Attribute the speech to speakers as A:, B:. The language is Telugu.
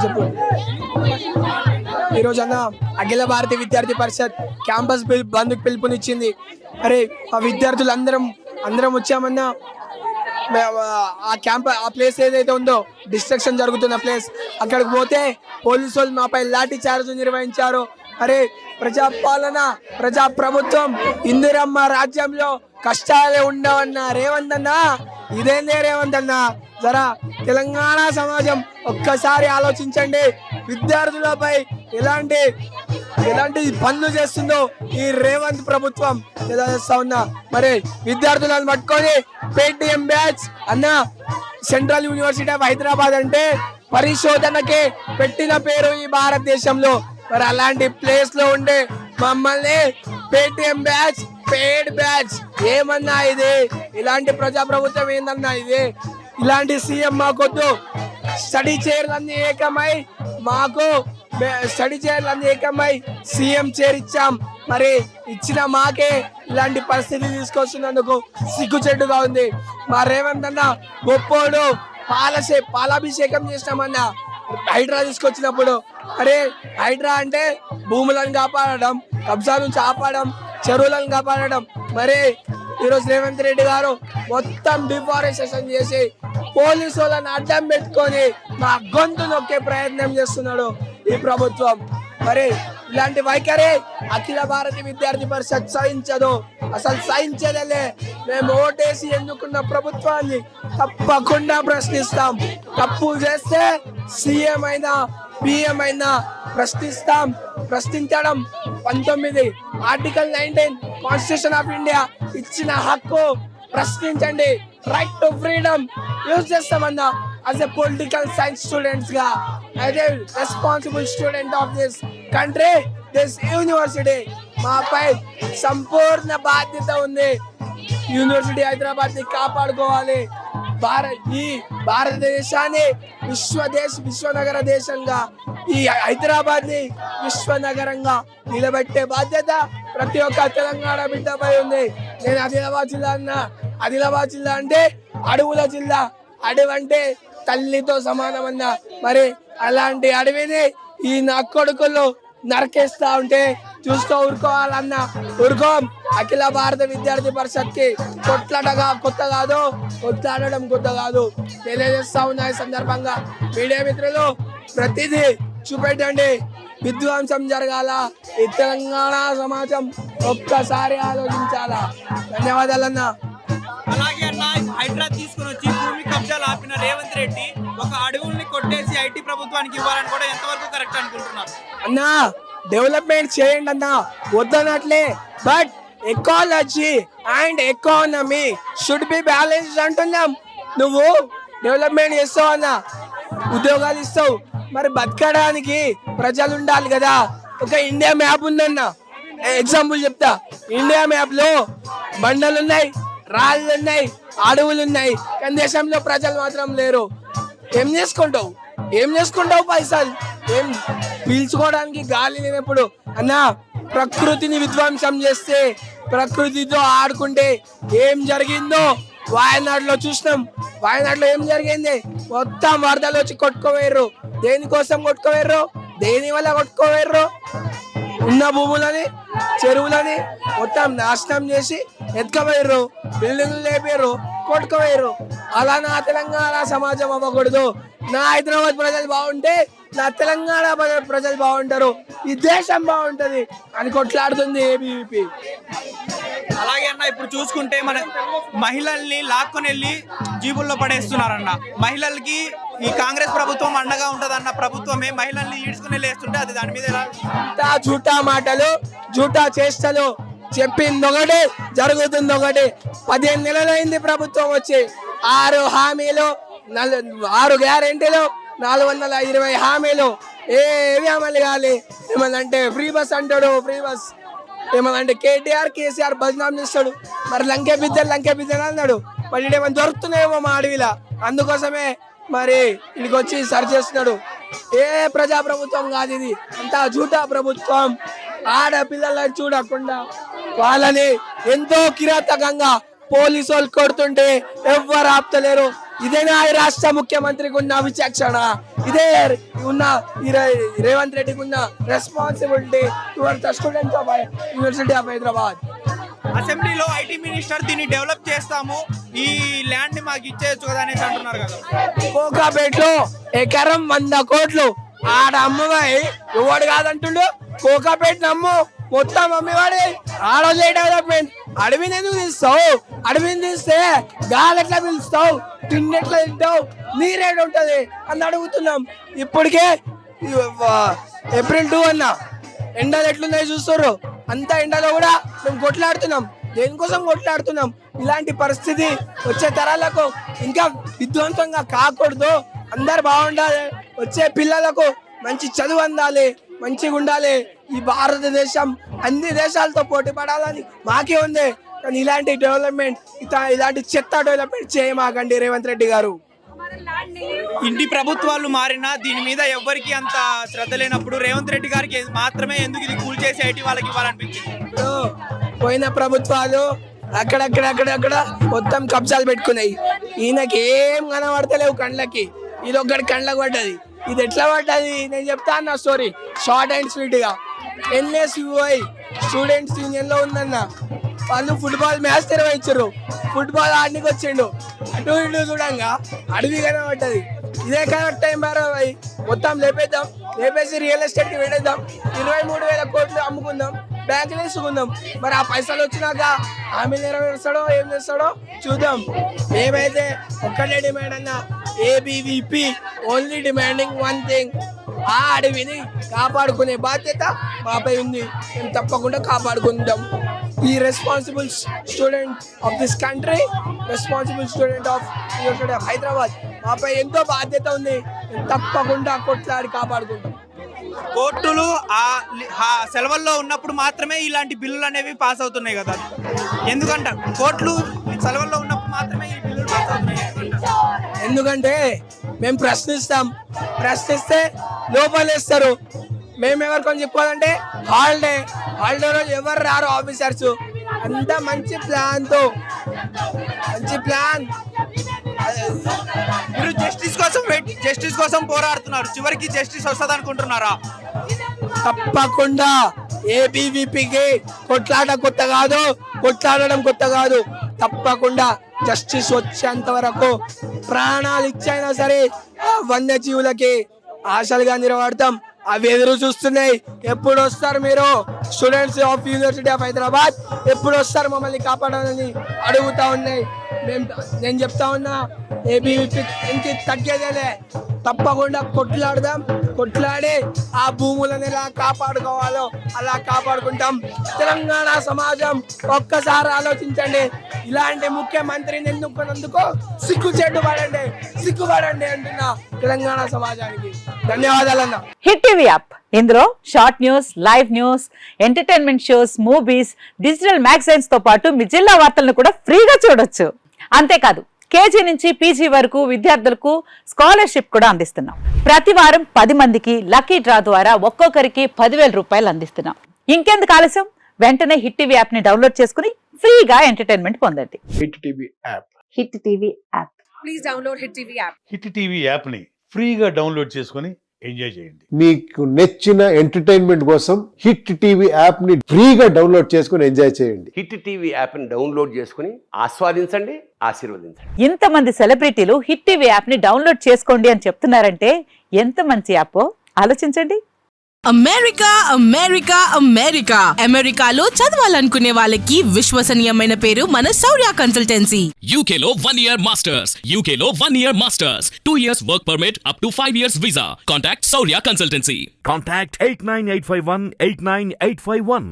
A: చెప్పు. ఈరోజు అన్న అఖిల భారతీయ విద్యార్థి పరిషత్ క్యాంపస్ బంద్కు పిలుపునిచ్చింది. అరే ఆ అందరం వచ్చామన్నా ఆ ప్లేస్ ఏదైతే ఉందో డిస్ట్రక్షన్ జరుగుతున్న ప్లేస్, అక్కడికి పోతే పోలీసు వాళ్ళు మాపై లాఠీ చార్జ్ నిర్వహించారు. అరే ప్రజాపాలన ప్రజాప్రభుత్వం ఇందిరమ్మ రాజ్యంలో కష్టాలే ఉండవన్నా రేవంత్ అన్న, ఇదేందే రేవంత్ అన్న, జరా తెలంగాణ సమాజం ఒక్కసారి ఆలోచించండి. విద్యార్థులపై ఎలాంటి పనులు చేస్తుందో ఈ రేవంత్ ప్రభుత్వం ఎలా చేస్తా ఉన్నా. మరి విద్యార్థులను పట్టుకొని పేటిఎం బ్యాచ్ అన్న, సెంట్రల్ యూనివర్సిటీ ఆఫ్ హైదరాబాద్ అంటే పరిశోధనకే పెట్టిన పేరు ఈ భారతదేశంలో. మరి అలాంటి ప్లేస్ లో ఉండే మమ్మల్ని పేటిఎం బ్యాచ్, పేడ్ బ్యాచ్ ఏమన్నా ఇది? ఇలాంటి ప్రజాప్రభుత్వం ఏందన్నా ఇది? ఇలాంటి సీఎం మాకొద్దు. స్టడీ చైర్లన్నీ ఏకమై సీఎం చైర్ ఇచ్చాం. మరి ఇచ్చిన మాకే ఇలాంటి పరిస్థితి తీసుకొస్తున్నందుకు సిగ్గుచెడ్డుగా ఉంది. మా రేవంత్ అన్న గొప్పోడు, పాలాభిషేకం చేసినామన్నా హైడ్రా తీసుకొచ్చినప్పుడు. అరే హైడ్రా అంటే భూములను కాపాడడం, కబ్జా నుంచి ఆపడం, చెరువులను కాపాడడం. మరి ఈరోజు రేవంత్ రెడ్డి గారు మొత్తం డిఫారెస్టేషన్ చేసి పోలీసు వాళ్ళని అడ్డం పెట్టుకొని మా గొంతు నొక్కే ప్రయత్నం చేస్తున్నాడు ఈ ప్రభుత్వం. మరి ఇలాంటి వైఖరి అఖిల భారతీయ విద్యార్థి పరిషత్ సహించదు, అసలు సహించదలే. మేము ఓటేసి ఎన్నుకున్న ప్రభుత్వాన్ని తప్పకుండా ప్రశ్నిస్తాం. తప్పు చేస్తే సీఎం అయినా పిఎం అయినా ప్రశ్నిస్తాం. ప్రశ్నించడం 19 ఆర్టికల్ 19 కాన్స్టిట్యూషన్ ఆఫ్ ఇండియా ఇచ్చిన హక్కు. ప్రశ్నించండి, రైట్ టు ఫ్రీడమ్ యూజ్ చేస్తామన్నా. as a political science students ga, as a responsible student of this country, this university, మాపై సంపూర్ణ బాధ్యత ఉంది. యూనివర్సిటీ హైదరాబాద్ ని కాపాడుకోవాలి. ఈ భారతదేశాన్ని విశ్వనగర దేశంగా, ఈ హైదరాబాద్ ని విశ్వనగరంగా నిలబెట్టే బాధ్యత ప్రతి ఒక్క తెలంగాణ బిడ్డపై ఉంది. నేను ఆదిలాబాద్ జిల్లా అంటే అడవుల జిల్లా. అడవి అంటే తల్లితో సమానమన్న. మరి అలాంటి అడవిని ఈ నా కొడుకులు నరికేస్తా ఉంటే చూస్తూ ఊరుకోవాలన్న. ఊరుకోం. అఖిల భారత విద్యార్థి పరిషత్ కి కొట్లాడడం కొత్త కాదు తెలియజేస్తా ఉన్నాయి. సందర్భంగా మీడియా మిత్రులు ప్రతిదీ చూపెట్టండి. విధ్వంసం జరగాల, ఈ తెలంగాణ సమాజం ఒక్కసారి ఆలోచించాలా. ధన్యవాదాలన్నా.
B: అలాగే అన్న, హైడ్రా తీసుకుని వచ్చి భూమి కబ్జాలు ఆపిన రేవంత్ రెడ్డి ఒక అడవుల్ని కొట్టేసి ఐటీ ప్రభుత్వానికి ఇవ్వాలని కూడా ఎంతవరకు కరెక్ట్ అనుకుంటున్నారు?
A: అన్నా డెవలప్మెంట్ చేయండి అన్నా, వద్దనట్లే. But ecology and economy should be balanced అంటున్నాం. నువ్వు డెవలప్మెంట్ చేస్తావు అన్నా, ఉద్యోగాలు ఇస్తావు, మరి బతకడానికి ప్రజలు ఉండాలి కదా. ఒక ఇండియా మ్యాప్ ఉందన్న, ఎగ్జాంపుల్ చెప్తా. ఇండియా మ్యాప్ లో బండలు ఉన్నాయి, రాళ్ళు ఉన్నాయి, అడవులు ఉన్నాయి, కానీ దేశంలో ప్రజలు మాత్రం లేరు. ఏం చేసుకుంటావు పైసలు? ఏం పీల్చుకోవడానికి గాలి లేనప్పుడు అన్నా, ప్రకృతిని విధ్వంసం చేస్తే, ప్రకృతితో ఆడుకుంటే ఏం జరిగిందో వాయనాడులో చూసినాం. వాయనాడులో ఏం జరిగింది? మొత్తం వరదలు వచ్చి కొట్టుకోవేర్రు. దేనికోసం కొట్టుకోవేర్రు? దేని వల్ల కొట్టుకోవేర్రు? ఉన్న భూములని, చెరువులని మొత్తం నాశనం చేసి ఎత్తుకపోయారు, బిల్డింగ్లు లేపారు, కొట్టుకోవేరు. అలా నా తెలంగాణ సమాజం అవ్వకూడదు. నా హైదరాబాద్ ప్రజలు బాగుంటే నా తెలంగాణ ప్రజలు బాగుంటారు, ఈ దేశం బాగుంటది అని కొట్లాడుతుంది ఏబీవీపీ.
B: అలాగే అన్న, ఇప్పుడు చూసుకుంటే మన మహిళల్ని లాక్కొని వెళ్ళి జీబుల్లో పడేస్తున్నారన్న. మహిళలకి ఈ కాంగ్రెస్ ప్రభుత్వం అండగా ఉంటదన్న ప్రభుత్వమే మహిళల్ని ఈడ్చుకుని వెళ్ళేస్తుంటే అది దాని మీద
A: జూటా మాటలు, జూటా చేష్టలు. చెప్పింది ఒకటి, జరుగుతుంది ఒకటి. 15 నెలలైంది ప్రభుత్వం వచ్చి. 6 హామీలు, 6 గ్యారెంటీలు, 420 హామీలు ఏవి అమలు కావాలి. ఏమన్నంటే ఫ్రీ బస్ అంటాడు, ఫ్రీ బస్. ఏమన్నంటే కేసీఆర్ భజనం చేస్తాడు. మరి లంకే బిద్దలు అన్నాడు. మరి ఏమైనా దొరుకుతున్నాయేమో మా అడవిలా, అందుకోసమే మరి ఇక్కడికి వచ్చి సర్చ్ చేస్తున్నాడు. ఏ ప్రజాప్రభుత్వం కాదు ఇది, అంతా జూటా ప్రభుత్వం. ఆడపిల్లలను చూడకుండా వాళ్ళని ఎంతో కిరాతకంగా పోలీసు వాళ్ళు కొడుతుంటే ఎవ్వరు ఆపుతలేరు. ఇదేనా ఈ రాష్ట్ర ముఖ్యమంత్రికి ఉన్న విచక్షణ? ఇదే ఉన్న ఈ రేవంత్ రెడ్డికి ఉన్న responsibility towards the students of university of Hyderabad.
B: అసెంబ్లీలో ఐటీ మినిస్టర్ దీన్ని డెవలప్ చేస్తాము, ఈ ల్యాండ్ ని మాకు ఇచ్చేయచ్చు కదా అనేసి అంటున్నారు కదా.
A: కోకాపేటలో ఎకరం 100 కోట్లు ఆడ అమ్మవాయి ఎవడు కాదంటుండు. కోకాపేట నమ్ము మొత్తం అమ్మేవాడి ఆడోజే డెవలప్మెంట్. అడవిని ఎందుకు తీస్తావు? అడవిని తీస్తే గాలి ఎట్లా పిలుస్తావు? తిండి ఎట్లా తింటావు? నీరేడు ఉంటది అని అడుగుతున్నాం. ఇప్పటికే ఏప్రిల్ 2 అన్న ఎండలు ఎట్లున్నాయి చూస్తారు. అంత ఎండలో కూడా మేము కొట్లాడుతున్నాం. దేనికోసం కొట్లాడుతున్నాం? ఇలాంటి పరిస్థితి వచ్చే తరాలకు ఇంకా విధ్వంసంగా కాకూడదు. అందరు బాగుండాలి, వచ్చే పిల్లలకు మంచి చదువు అందాలి, మంచిగా ఉండాలి. ఈ భారతదేశం అన్ని దేశాలతో పోటీ పడాలని మాకే ఉంది. కానీ ఇలాంటి డెవలప్మెంట్ ఇలాంటి చెత్త డెవలప్మెంట్ చేయమాకండి రేవంత్ రెడ్డి గారు.
B: ఇంటి ప్రభుత్వాలు మారినా దీని మీద ఎవ్వరికి అంత శ్రద్ధ లేనప్పుడు రేవంత్ రెడ్డి గారికి మాత్రమే ఎందుకు ఇది కూల్ చేసి ఐటీ వాళ్ళకి ఇవ్వాలనిపించింది?
A: పోయిన ప్రభుత్వాలు అక్కడక్కడ మొత్తం కబ్జాలు పెట్టుకున్నాయి. ఈయనకి ఏం కనబడతలేవు కళ్ళకి. ఇది ఒక్కటి కళ్ళకు పడ్డది. ఇది ఎట్లా పడ్డది నేను చెప్తా అన్న స్టోరీ షార్ట్ అండ్ స్వీట్ గా. NSUI స్టూడెంట్స్ యూనియన్ లో ఉందన్న. వాళ్ళు ఫుట్బాల్ మ్యాచ్ నిర్వహించారు. ఫుట్బాల్ ఆడనికి వచ్చిండు. అటు ఇటు చూడంగా అడవి కనబడ్డది. ఇదే కరెక్ట్ టైం బారాబాయ్, మొత్తం లేపేద్దాం, లేపేసి రియల్ ఎస్టేట్ కి పెట్టేద్దాం, 23,000 కోట్లు అమ్ముకుందాం, బ్యాంకులు వేసుకుందాం. మరి ఆ పైసలు వచ్చినాక హామీలు నెరవేరుస్తాడో ఏం చేస్తాడో చూద్దాం. మేమైతే ఒక్కటే డిమాండ్ అన్న, ABVP only demanding one thing, ఆ అడవిని కాపాడుకునే బాధ్యత మాపై ఉంది. మేము తప్పకుండా కాపాడుకుంటాం. ఈ responsible student of this country, responsible student of university of Hyderabad, మాపై ఎంతో బాధ్యత ఉంది. మేము తప్పకుండా కొట్లాడి కాపాడుకుంటాం.
B: కోర్టులు ఆ సెలవుల్లో ఉన్నప్పుడు మాత్రమే ఇలాంటి బిల్లులు అనేవి పాస్ అవుతున్నాయి కదా. ఎందుకంట కోర్టులు సెలవుల్లో ఉన్నప్పుడు మాత్రమే ఈ బిల్లులు పాస్ అవుతున్నాయి?
A: ఎందుకంటే మేము ప్రశ్నిస్తే లోపలేస్తారు. మేము ఎవరికొని చెప్పుకోవాలంటే హాలిడే రోజు ఎవరు రారు ఆఫీసర్స్. అంత మంచి ప్లాన్.
B: మీరు జస్టిస్ కోసం పోరాడుతున్నారు, చివరికి జస్టిస్ వస్తుంది అనుకుంటున్నారా?
A: తప్పకుండా. ABVPకి కొట్లాడడం కొత్త కాదు. తప్పకుండా జస్టిస్ వచ్చేంత వరకు ప్రాణాలు ఇచ్చైనా సరే ఆ వన్యజీవులకి ఆశలుగా నిలబడతాం. అవి ఎదురు చూస్తున్నాయి. ఎప్పుడు వస్తారు మీరు students of university of Hyderabad? ఎప్పుడు వస్తారు మమ్మల్ని కాపాడాలని అడుగుతా ఉన్నాయి. నేను చెప్తా ఉన్నా, ABVP ఇంటి తగ్గేదేలే. తప్పకుండా కొట్లాడి ఆ భూములను ఎలా కాపాడుకోవాలో అలా కాపాడుకుంటాం. తెలంగాణ సమాజం ఒక్కసారి ఆలోచించండి. ఇలాంటి ముఖ్యమంత్రిని ఎన్నుకున్నందుకు సిగ్గుపడండి అంటున్నా తెలంగాణ సమాజానికి. ధన్యవాదాలన్న.
C: హిట్ టీవీ యాప్, ఇందులో short news, live news, entertainment shows, movies, digital magazines తో పాటు మీ జిల్లా వార్తలను కూడా ఫ్రీగా చూడొచ్చు. అంతేకాదు KG నుంచి PG వరకు విద్యార్థులకు స్కాలర్షిప్ కూడా అందిస్తున్నాం. ప్రతి వారం 10 మందికి లక్కీ డ్రా ద్వారా ఒక్కొక్కరికి 10,000 రూపాయలు అందిస్తున్నాం. ఇంకెందుకు ఆలస్యం, వెంటనే హిట్ టీవీ యాప్ ని డౌన్లోడ్ చేసుకుని ఫ్రీగా ఎంటర్టైన్మెంట్ పొందండి.
D: Hit TV app.
C: Hit TV app.
E: Please download hit TV app.
F: Hit TV యాప్ని ఫ్రీగా డౌన్లోడ్ చేసుకొని ఎంజాయ్ చేయండి.
D: మీకు నచ్చిన ఎంటర్టైన్మెంట్ కోసం హిట్ టీవీ యాప్ ని ఫ్రీగా డౌన్లోడ్ చేసుకొని ఎంజాయ్ చేయండి.
G: హిట్ టీవీ యాప్ని డౌన్లోడ్ చేసుకుని ఆస్వాదించండి, ఆశీర్వదించండి.
C: ఇంతమంది సెలబ్రిటీలు హిట్ టీవీ యాప్ ని డౌన్లోడ్ చేసుకోండి అని చెప్తున్నారంటే ఎంత మంచి యాప్ ఆలోచించండి.
H: అమెరికాలో చదవాలనుకునే వాళ్ళకి విశ్వసనీయమైన పేరు మన శౌర్య కన్సల్టెన్సీ.
I: UK లో 1 year masters, UK లో 1 year masters, 2 years work permit up to 5 years visa. Contact Saurya Consultancy.
J: Contact 89851 89851.